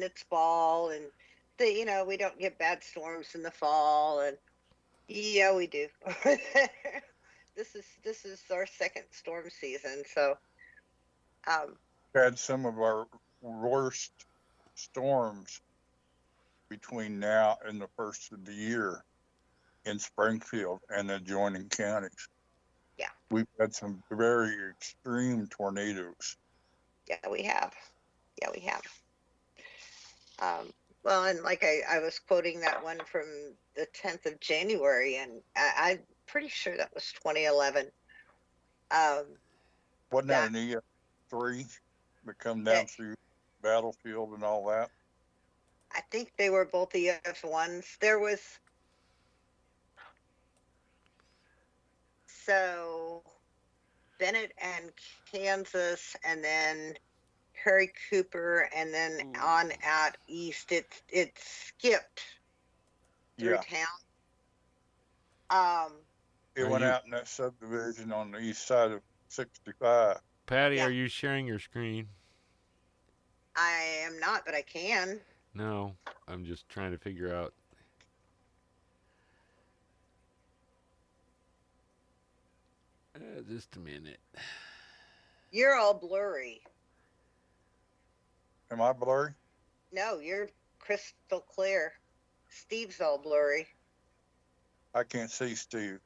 it's fall, and we don't get bad storms in the fall, and yeah, we do. This is our second storm season, so um, Had some of our worst storms between now and the first of the year in Springfield and adjoining counties. yeah, We've had some very extreme tornadoes. yeah, we have. Yeah, we have. Um, well, and like I was quoting that one from the 10th of January, and I'm pretty sure that was 2011. Um, Wasn't that that an EF3 that come that down through Battlefield and all that? I think they were both EF1s. There was so Bennett and Kansas, and then Perry Cooper, and then on out east. It skipped through Yeah. town. It went out in that subdivision on the east side of 65. Patty, Yeah, are you sharing your screen? I am not, but I can. No, I'm just trying to figure out. Just a minute. You're all blurry. Am I blurry? No, you're crystal clear. Steve's all blurry. I can't see Steve.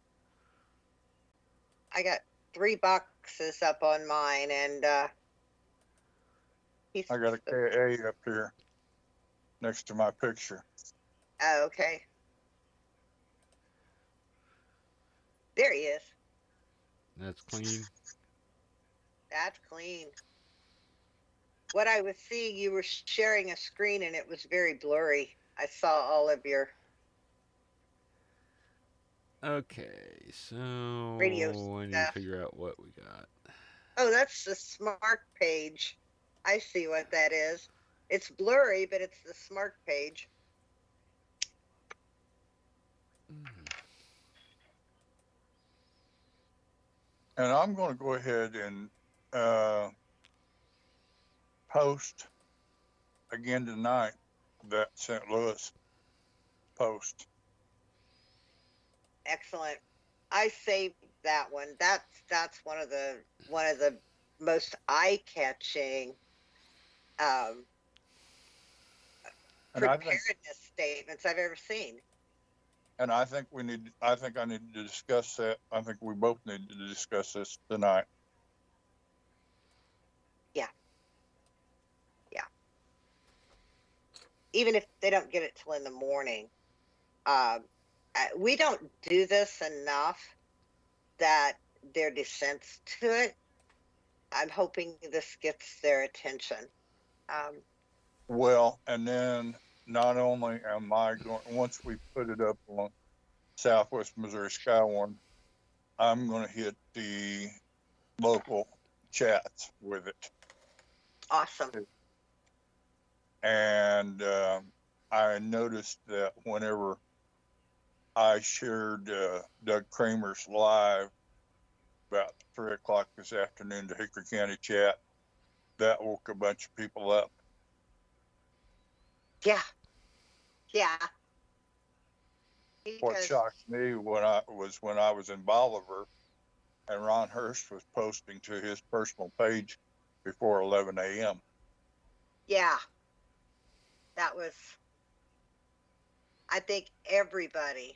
I got 3 boxes up on mine, and he's. I got a KA up here next to my picture. Oh, okay. There he is. That's clean. That's clean. What I was seeing, you were sharing a screen, and it was very blurry. I saw all of your Okay, so radio I need to stuff. figure out what we got. Oh, that's the smart page. I see what that is. It's blurry, but it's the smart page. And I'm going to go ahead and post again tonight that St. Louis post. Excellent. I saved that one. That's one of the most eye-catching preparedness statements I've ever seen. And I think I need to discuss that. I think we both need to discuss this tonight. Yeah. Yeah. Even if they don't get it till in the morning. We don't do this enough that they're desensed to it. I'm hoping this gets their attention. Well, and then not only am I going, once we put it up on Southwest Missouri SkyWARN, I'm going to hit the local chats with it. Awesome. And I noticed that whenever I shared Doug Kramer's live about 3 o'clock this afternoon to Hickory County chat, that woke a bunch of people up. Yeah. Yeah. What shocked me when I was in Bolivar and Ron Hurst was posting to his personal page before 11 a.m. Yeah. That was, I think everybody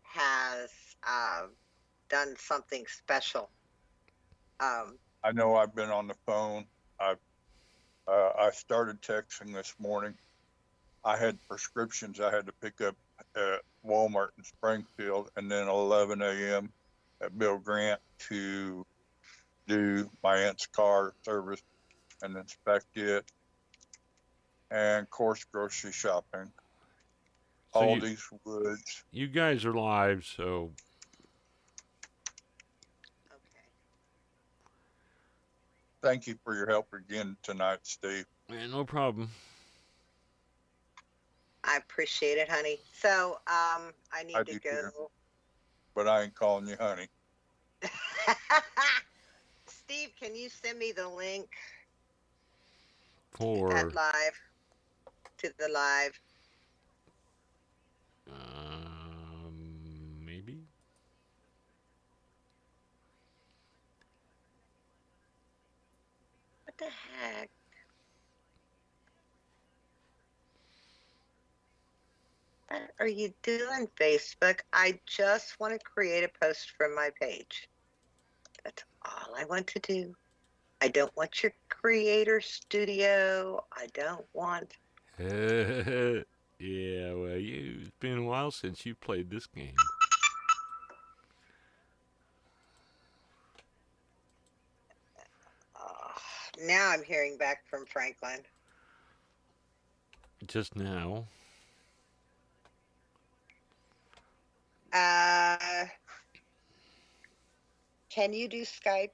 has done something special. I know I've been on the phone. I started texting this morning. I had prescriptions I had to pick up at Walmart in Springfield, and then 11 a.m. at Bill Grant to do my aunt's car service and inspect it, and of course grocery shopping. So Aldi's Woods. You guys are live, so Okay. Thank you for your help again tonight, Steve. yeah, no problem. I appreciate it, honey. So I need to go. Too, but I ain't calling you honey. Steve, can you send me the link? For Add live to the live. maybe. What the heck? What are you doing, Facebook? I just want to create a post from my page. That's all I want to do. I don't want your creator studio. I don't want. Yeah, well, it's been a while since you played this game. Now I'm hearing back from Franklin. Just now. Can you do Skype?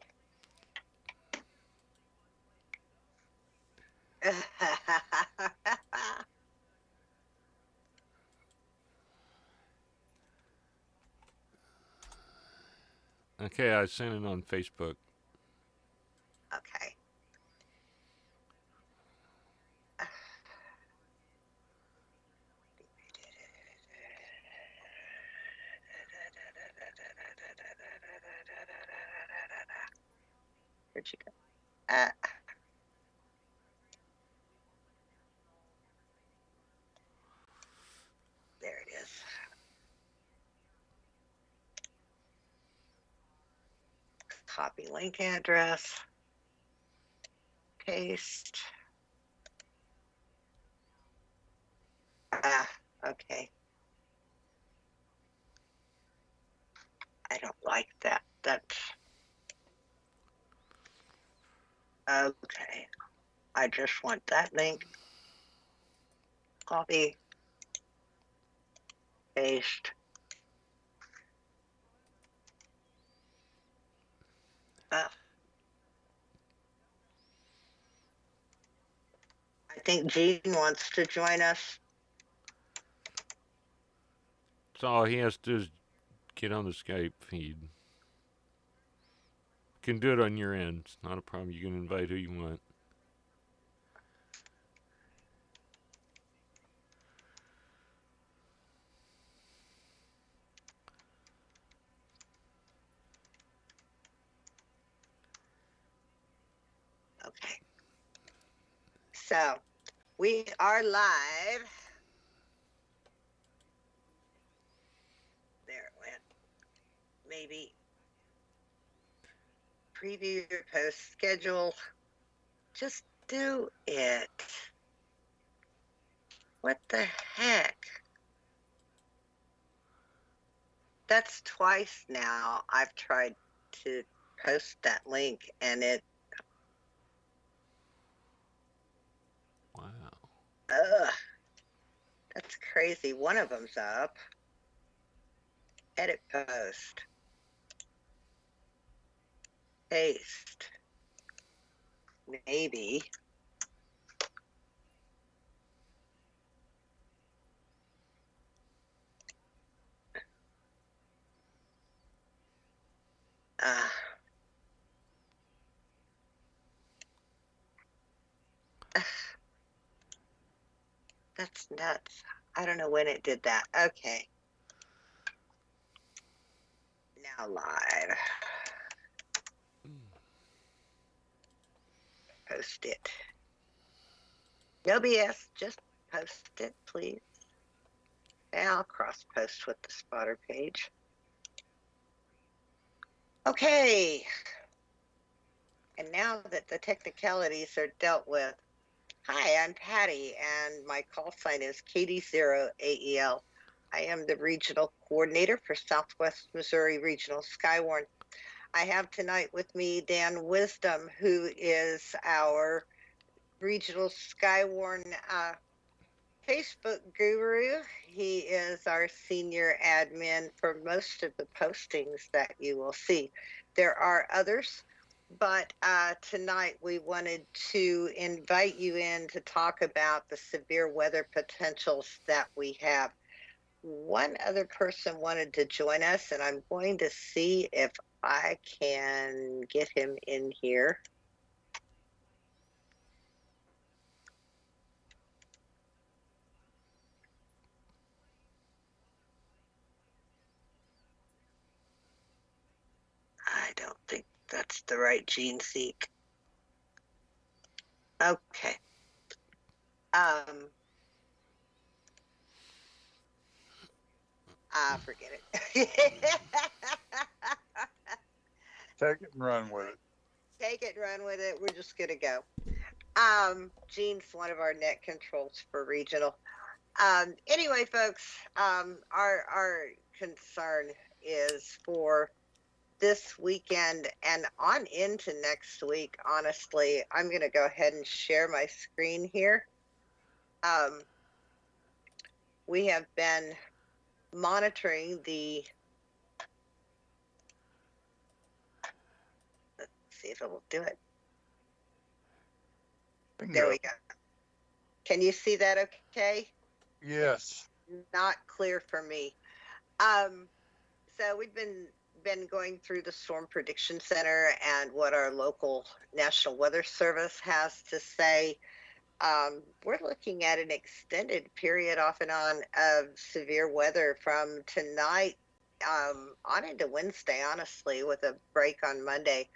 Okay, I sent it on Facebook. Okay. Where'd you go? There it is. Copy link address. Paste. Okay. I don't like that. That's okay. I just want that link. Copy. Paste. I think Gene wants to join us. So all he has to do is get on the Skype feed. You can do it on your end. It's not a problem. You can invite who you want. Okay. So we are live. There it went. Maybe preview your post schedule. Just do it. What the heck? That's twice now I've tried to post that link and it. Wow. Ugh. That's crazy. One of them's up. Edit post. Paste. Maybe. That's nuts. I don't know when it did that. Okay. Now live. Post it. No BS. Just post it, please. And I'll cross post with the spotter page. Okay. And now that the technicalities are dealt with, hi, I'm Patty, and my call sign is Katie0AEL. I am the regional coordinator for Southwest Missouri Regional SWMO. I have tonight with me Dan Wisdom, who is our regional SWMO Facebook guru. He is our senior admin for most of the postings that you will see. There are others, but tonight we wanted to invite you in to talk about the severe weather potentials that we have. One other person wanted to join us, and I'm going to see if I can get him in here. that's the right gene seek. Okay. Forget it. Take it and run with it. Take it, run with it. We're just gonna go. Gene's one of our net controls for regional. Anyway, folks, our concern is for this weekend and on into next week. Honestly, I'm going to go ahead and share my screen here. We have been monitoring the, let's see if it will do it. There we go. Can you see that okay? Yes. Not clear for me. So we've been going through the Storm Prediction Center and what our local National Weather Service has to say. We're looking at an extended period off and on of severe weather from tonight on into Wednesday, honestly, with a break on Monday.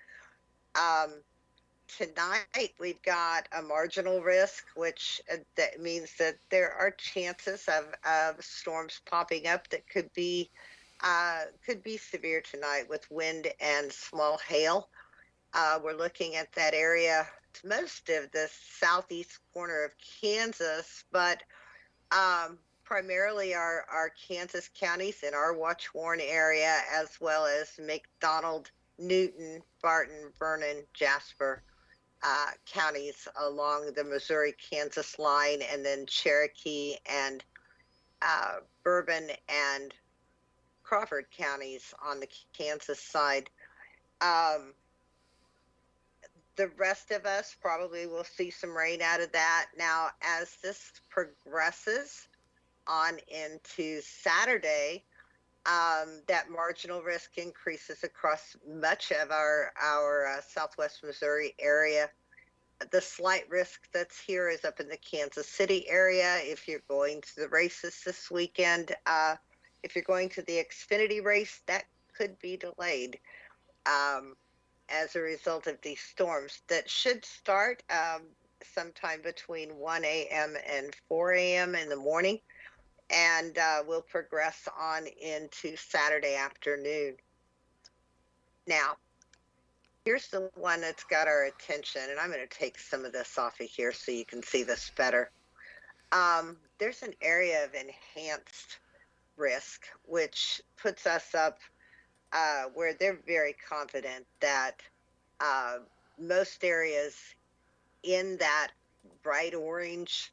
Tonight we've got a marginal risk, which that means that there are chances of storms popping up that could be severe tonight with wind and small hail. We're looking at that area, most of the southeast corner of Kansas, but primarily our Kansas counties in our watch warn area, as well as McDonald, Newton, Barton, Vernon, Jasper counties along the Missouri-Kansas line, and then Cherokee and Bourbon and Crawford counties on the Kansas side. The rest of us probably will see some rain out of that. Now, as this progresses on into Saturday, that marginal risk increases across much of our southwest Missouri area. The slight risk that's here is up in the Kansas City area. If you're going to the races this weekend, if you're going to the Xfinity race, that could be delayed as a result of these storms that should start sometime between 1 a.m. and 4 a.m. in the morning, and will progress on into Saturday afternoon. Now, here's the one that's got our attention, and I'm going to take some of this off of here so you can see this better. There's an area of enhanced risk, which puts us up where they're very confident that most areas in that bright orange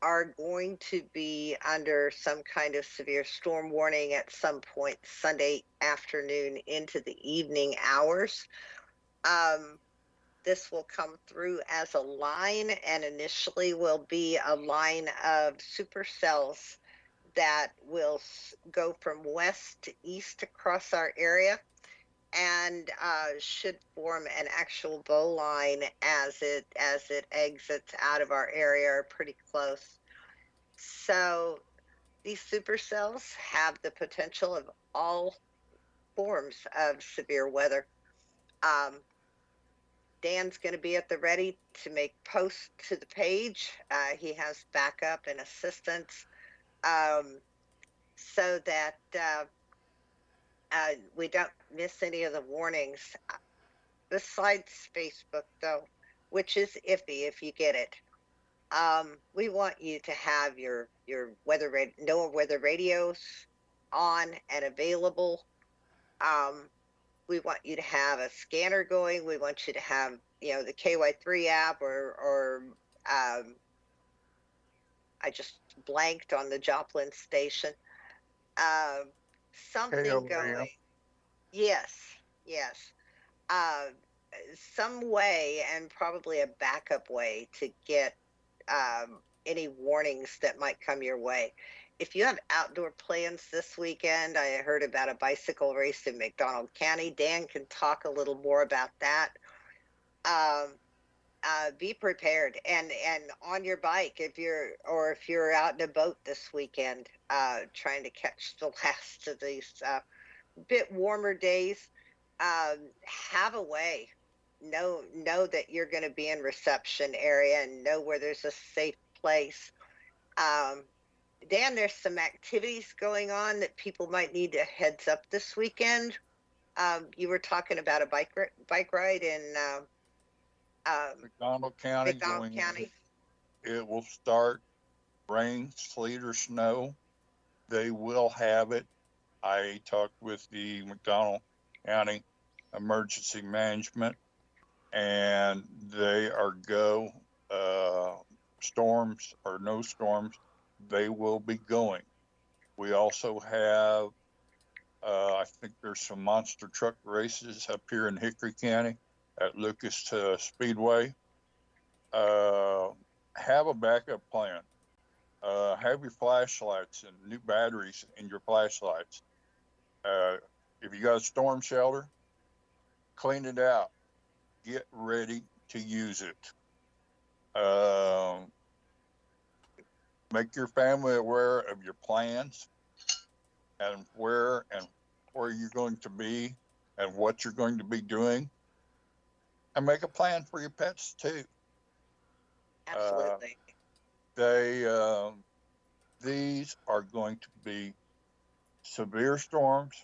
are going to be under some kind of severe storm warning at some point Sunday afternoon into the evening hours. This will come through as a line, and initially will be a line of supercells that will go from west to east across our area, and should form an actual bow line as it exits out of our area, or pretty close. So these supercells have the potential of all forms of severe weather. Dan's going to be at the ready to make posts to the page. He has backup and assistance so that we don't miss any of the warnings. Besides Facebook, though, which is iffy if you get it, we want you to have your NOAA weather radios on and available. We want you to have a scanner going. We want you to have, the KY3 app, or I just blanked on the Joplin station. Something going. Yes. Some way, and probably a backup way to get any warnings that might come your way. If you have outdoor plans this weekend, I heard about a bicycle race in McDonald County. Dan can talk a little more about that. Be prepared and on your bike if you're out in a boat this weekend, trying to catch the last of these bit warmer days. have a way. Know that you're going to be in reception area and know where there's a safe place. Um, Dan, there's some activities going on that people might need a heads up this weekend. You were talking about a bike ride in McDonald County McDonald going, County. it will start rain, sleet, or snow. They will have it. I talked with the McDonald County Emergency Management, and they are go. Storms or no storms, they will be going. We also have, I think there's some monster truck races up here in Hickory County at Lucas Speedway. Have a backup plan. Have your flashlights and new batteries in your flashlights. If you got a storm shelter, clean it out. Get ready to use it. Make your family aware of your plans and where you're going to be and what you're going to be doing, and make a plan for your pets too. Absolutely. These are going to be severe storms.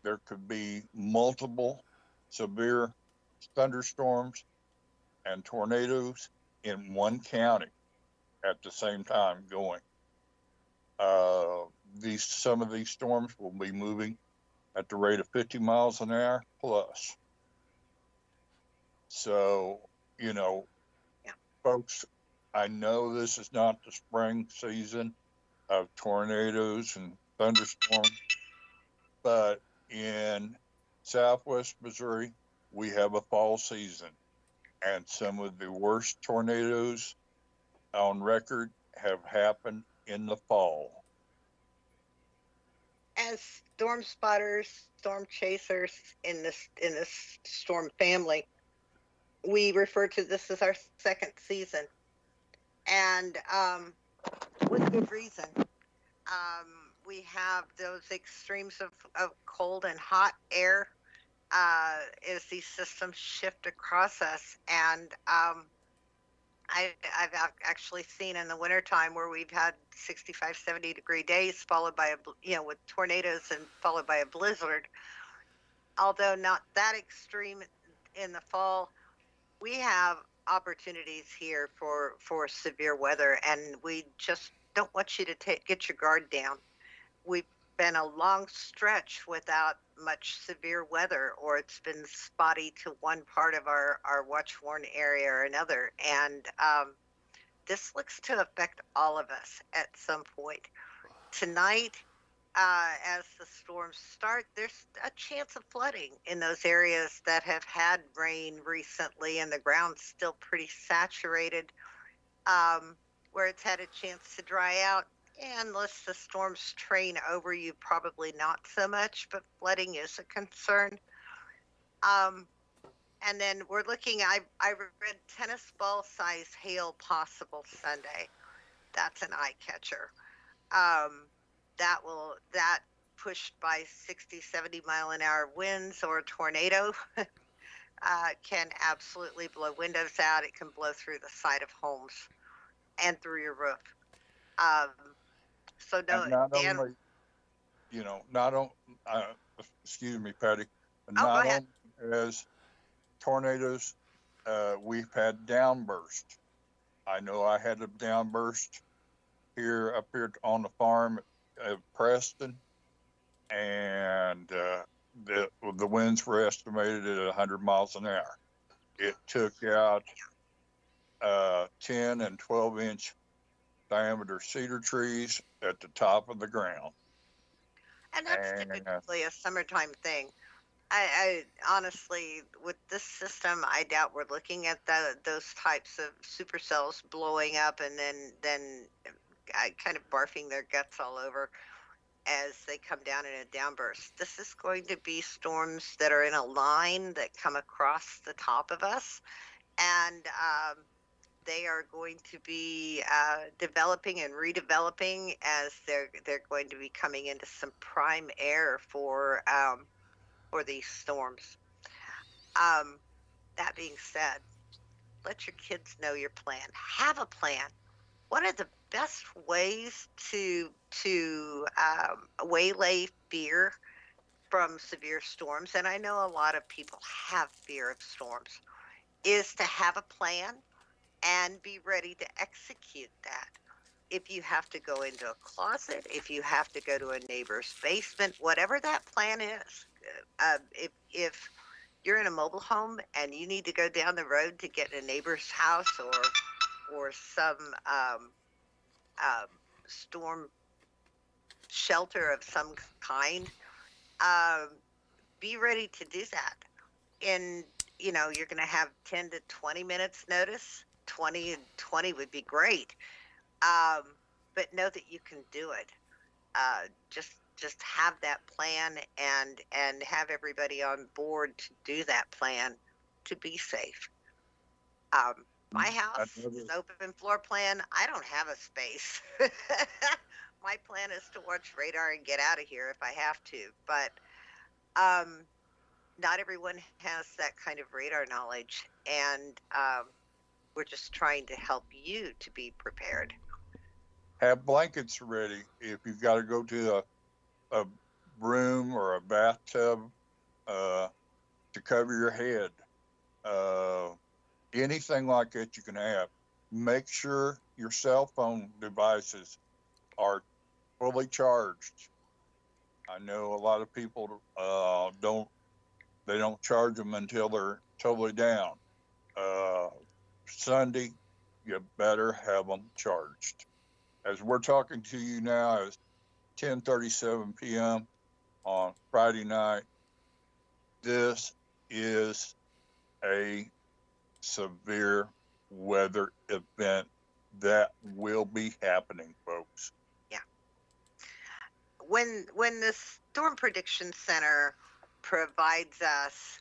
There could be multiple severe thunderstorms and tornadoes in one county at the same time going. Some of these storms will be moving at the rate of 50 miles an hour plus. So, yeah. Folks, I know this is not the spring season of tornadoes and thunderstorms, but in Southwest Missouri, we have a fall season, and some of the worst tornadoes on record have happened in the fall. As storm spotters, storm chasers in this storm family, we refer to this as our second season, and with good reason. We have those extremes of cold and hot air as these systems shift across us, and I've actually seen in the wintertime where we've had 65, 70-degree days followed by with tornadoes and followed by a blizzard. Although not that extreme in the fall, we have opportunities here for severe weather, and we just don't want you to get your guard down. We've been a long stretch without much severe weather, or it's been spotty to one part of our watch warn area or another, and this looks to affect all of us at some point. Tonight, as the storms start, there's a chance of flooding in those areas that have had rain recently and the ground's still pretty saturated, where it's had a chance to dry out. And unless the storms train over you, probably not so much, but flooding is a concern. And then we're looking, I read tennis ball size hail possible Sunday. That's an eye catcher. That pushed by 60, 70 mile an hour winds or a tornado can absolutely blow windows out. It can blow through the side of homes and through your roof. So no, and not Dan. Only, not only, excuse me, Patty, Go ahead. Only as tornadoes, we've had downburst. I know I had a downburst up here on the farm at Preston, and the winds were estimated at 100 miles an hour. It took out 10 and 12-inch diameter cedar trees at the top of the ground. And that's typically a summertime thing. I honestly, with this system, I doubt we're looking at those types of supercells blowing up and then kind of barfing their guts all over as they come down in a downburst. This is going to be storms that are in a line that come across the top of us, and they are going to be developing and redeveloping as they're going to be coming into some prime air for for these storms. That being said, let your kids know your plan. Have a plan. One of the best ways to waylay fear from severe storms, and I know a lot of people have fear of storms, is to have a plan and be ready to execute that. If you have to go into a closet, if you have to go to a neighbor's basement, whatever that plan is, if you're in a mobile home and you need to go down the road to get in a neighbor's house or some um, storm shelter of some kind, um, be ready to do that. And you're going to have 10 to 20 minutes notice. 20 would be great. But know that you can do it. Just have that plan and have everybody on board to do that plan to be safe. My house is an open floor plan. I don't have a space. My plan is to watch radar and get out of here if I have to. But not everyone has that kind of radar knowledge, and we're just trying to help you to be prepared. Have blankets ready if you've got to go to a room or a bathtub to cover your head. Anything like that you can have. Make sure your cell phone devices are fully charged. I know a lot of people don't charge them until they're totally down. Sunday, you better have them charged. As we're talking to you now, it's 10:37 p.m. on Friday night. This is a severe weather event that will be happening, folks. Yeah. When the Storm Prediction Center provides us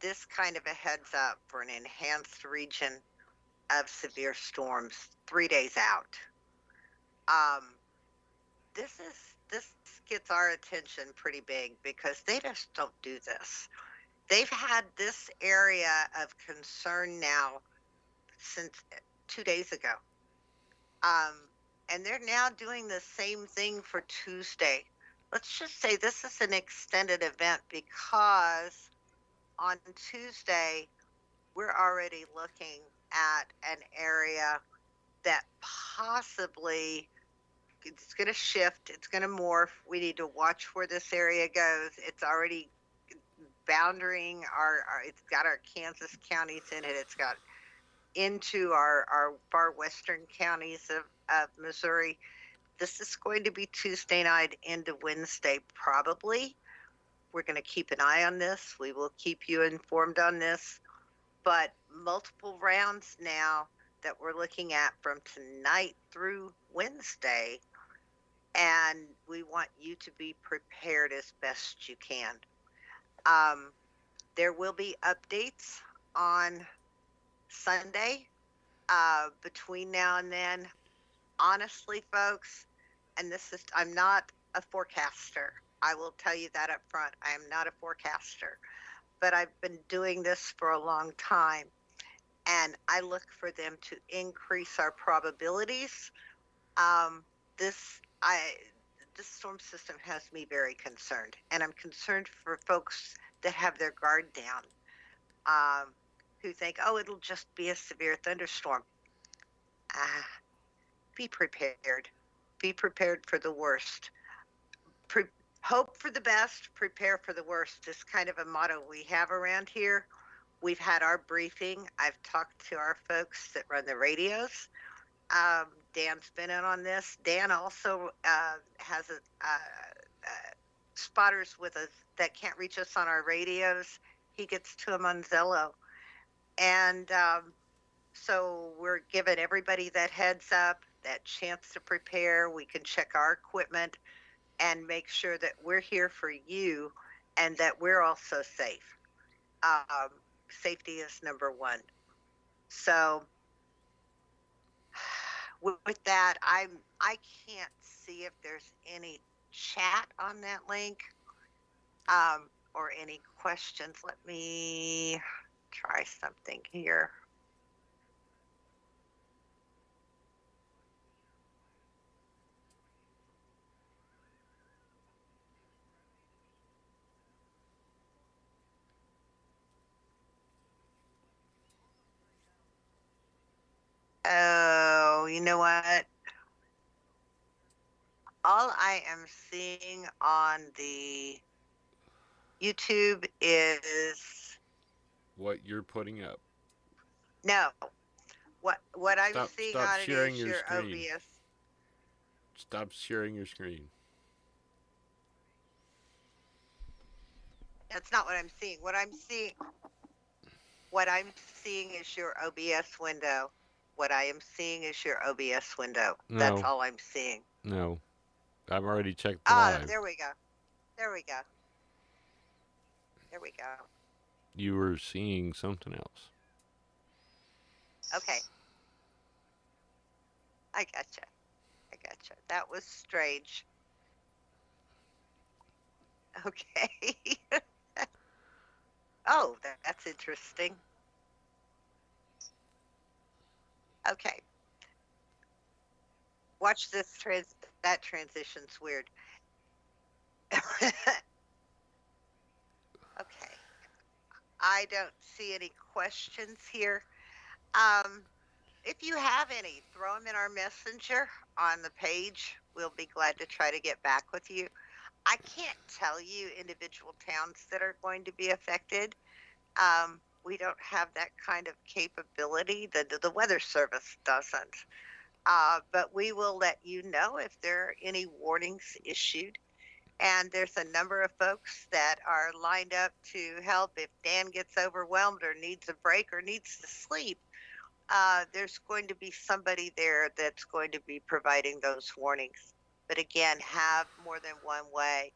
this kind of a heads up for an enhanced region of severe storms 3 days out, this gets our attention pretty big because they just don't do this. They've had this area of concern now since 2 days ago. And they're now doing the same thing for Tuesday. Let's just say this is an extended event because on Tuesday, we're already looking at an area that possibly it's going to shift. It's going to morph. We need to watch where this area goes. It's already boundarying it's got our Kansas counties in it. It's got into our far western counties of Missouri. This is going to be Tuesday night into Wednesday, probably. We're going to keep an eye on this. We will keep you informed on this. But multiple rounds now that we're looking at from tonight through Wednesday. And we want you to be prepared as best you can. There will be updates on Sunday between now and then. Honestly, folks, and I'm not a forecaster. I will tell you that up front. I am not a forecaster, but I've been doing this for a long time, and I look for them to increase our probabilities. This storm system has me very concerned, and I'm concerned for folks that have their guard down, who think, oh, it'll just be a severe thunderstorm. Be prepared. Be prepared for the worst. Hope for the best, prepare for the worst is kind of a motto we have around here. We've had our briefing. I've talked to our folks that run the radios. Dan's been in on this. Dan also has spotters with us that can't reach us on our radios. He gets to them on Zello. And so we're giving everybody that heads up, that chance to prepare. We can check our equipment and make sure that we're here for you and that we're also safe. Safety is number one. So with that, I can't see if there's any chat on that link. or any questions. Let me try something here. Oh, you know what? All I am seeing on the YouTube is What you're putting up. no. What I'm seeing Stop on it sharing is your your screen. OBS. Stop sharing your screen. That's not what I'm seeing. What I'm seeing is your OBS window. What I am seeing is your OBS window. That's No, all I'm seeing. no. I've already checked the Ah, live. there we go. There we go. There we go. You were seeing something else. Okay. I gotcha. I gotcha. That was strange. Okay. Oh, that's interesting. Okay. Watch this that transition's weird. Okay. I don't see any questions here. If you have any, throw them in our messenger on the page. We'll be glad to try to get back with you. I can't tell you individual towns that are going to be affected. We don't have that kind of capability. The Weather Service doesn't. But we will let you know if there are any warnings issued. And there's a number of folks that are lined up to help if Dan gets overwhelmed or needs a break or needs to sleep. There's going to be somebody there that's going to be providing those warnings. But again, have more than one way.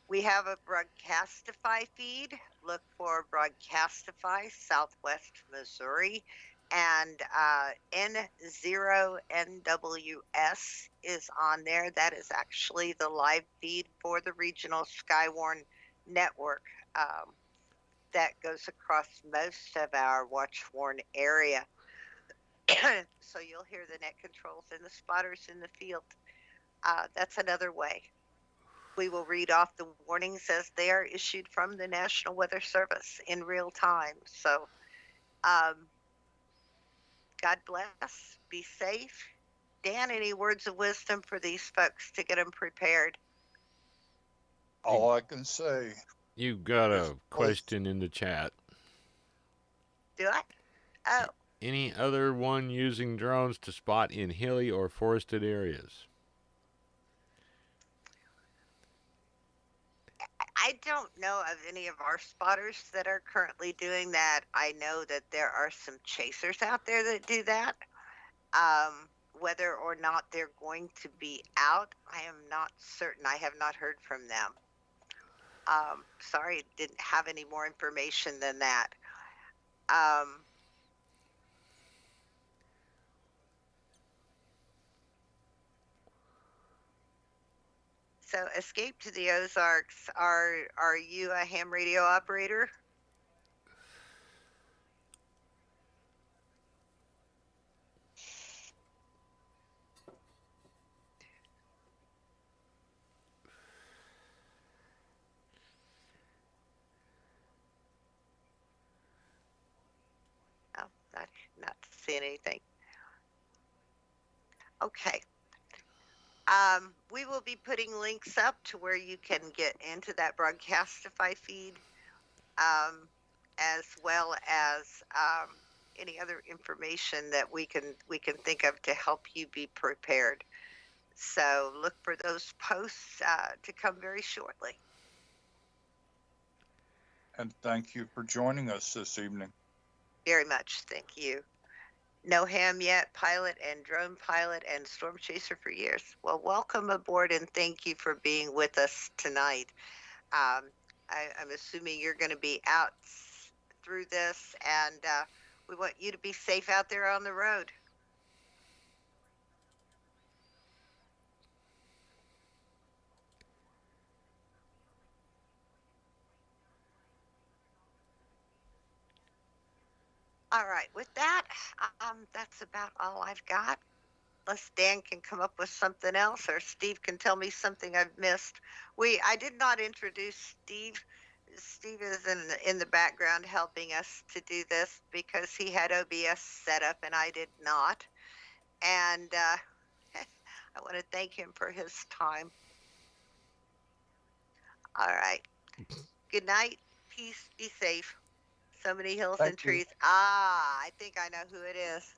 We have a Broadcastify feed. Look for Broadcastify, Southwest Missouri. And N0NWS is on there. That is actually the live feed for the regional SkyWARN network that goes across most of our WatchWARN area. So you'll hear the net controls and the spotters in the field. That's another way. We will read off the warnings as they are issued from the National Weather Service in real time. So God bless. Be safe. Dan, any words of wisdom for these folks to get them prepared? All I can say. You've got a question in the chat. Do I? Oh. Any other one using drones to spot in hilly or forested areas? I don't know of any of our spotters that are currently doing that. I know that there are some chasers out there that do that. Whether or not they're going to be out, I am not certain. I have not heard from them. Sorry, didn't have any more information than that. So Escape to the Ozarks, are you a ham radio operator? Oh, not seeing anything. Okay. We will be putting links up to where you can get into that Broadcastify feed, as well as any other information that we can think of to help you be prepared. So look for those posts to come very shortly. And thank you for joining us this evening. Very much, thank you. No ham yet, pilot and drone pilot and storm chaser for years. Well, welcome aboard and thank you for being with us tonight. I'm assuming you're going to be out through this, and we want you to be safe out there on the road. All right. With that, that's about all I've got. Unless Dan can come up with something else, or Steve can tell me something I've missed. I did not introduce Steve. Steve is in the background helping us to do this because he had OBS set up and I did not. And I want to thank him for his time. All right. Good night. Peace. Be safe. So many hills Thank and you. trees. Ah, I think I know who it is.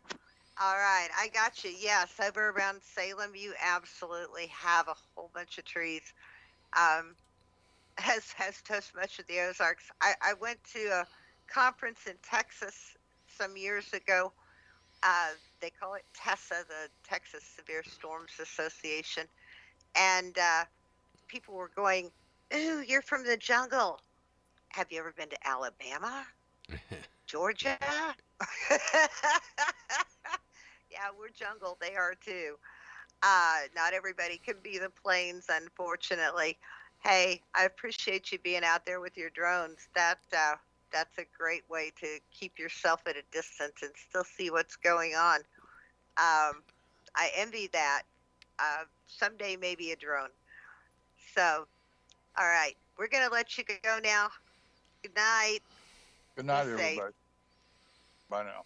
All right, I got you. Yes, over around Salem, you absolutely have a whole bunch of trees. Um, has touched much of the Ozarks. I went to a conference in Texas some years ago. They call it TESA, the Texas Severe Storms Association, and people were going, "Ooh, you're from the jungle. Have you ever been to Alabama, Georgia?" Yeah, we're jungle. They are too. Not everybody can be the plains, unfortunately. Hey, I appreciate you being out there with your drones. That's a great way to keep yourself at a distance and still see what's going on. I envy that. Someday maybe a drone. So, all right, we're gonna let you go now. Good night. Good Be night, safe. everybody. Bye now.